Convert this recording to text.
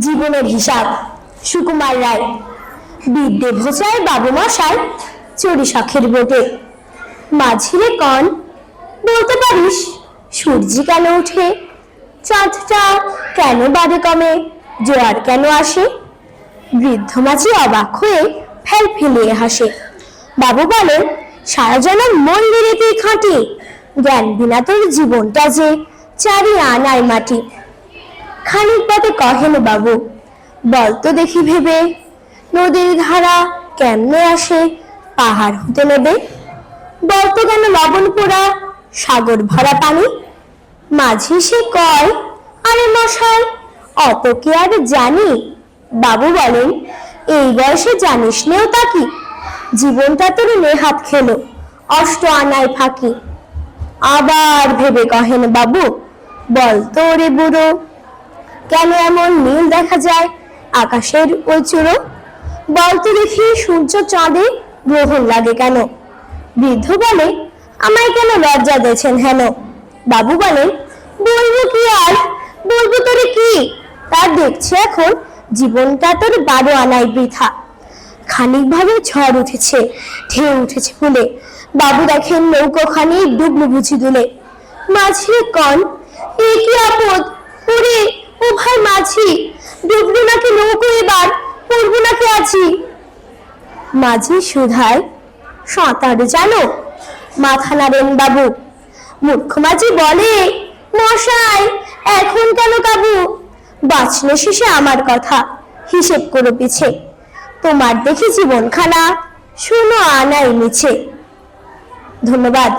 জীবনের হিসাব সুকুমার রায়। বিদ্যে ভোসায় বাবু মশাই চড়ি শখের বোটে। মাঝিরে কন বলতে পারিস সূর্য কেন ওঠে, চাঁদটা কেন বাড়ে কমে, জোয়ার কেন আসে? বৃদ্ধ মাঝি অবাক হয়ে ফেল ফেলিয়ে হাসে। বাবু বলেন, সারা জনম মন্দিরেতেই খাঁটি, জ্ঞান বিনা তোর জীবনটা যে চারি আনায় মাটি। খানিক বাদে কহেন বাবু, বলতো দেখি ভেবে, নদীর ধারা কেমনে আসে পাহাড় হতে নেবে? বলতো কেন লবণ পোড়া সাগর ভরা পানি? মাঝি সে কয়, আরে মশাই অত কি আর জানি? বাবু বলেন, এই বয়সে জানিস নেও তা কি, জীবনটা তোর নেহাত খেলো অষ্ট আনায় ফাঁকি। আবার ভেবে কহেন বাবু, বলতো রে বুড়ো, কেন এমন নীল দেখা যায় আকাশের ওই চূড়ো? বলতো দেখি সূর্য চাঁদে গ্রহণ লাগে কেন? বৃদ্ধ বলে, আমায় কেন লজ্জা দিয়েছেন হেন? বাবু বলেন, বলবো কি আর, বলবো তোরে কি, তার দেখছি এখন জীবনটা তোর 12 আনায় বৃথা। খানিক ভাবে ঝড় উঠেছে, ঢেউ উঠেছে ফুলে, বাবু দেখেন নৌকোখানি ডুবলো বুঝি দুলে। মাঝি কন, এ কি আপদ, ওরে ও ভাই মাঝি, ডুবলো নাকি নৌকো এবার, পড়বো নাকি আছি? মাঝি সুধায়, সাঁতার জানো? মাথা নাড়েন বাবু। মূর্খ মাঝি বলে, মশাই এখন কেন কাবু? বাঁচলে শেষে আমার কথা হিসেব করো পিছে, তোমার দেখি জীবনখানা শুনো আনাই মিছে। ধন্যবাদ।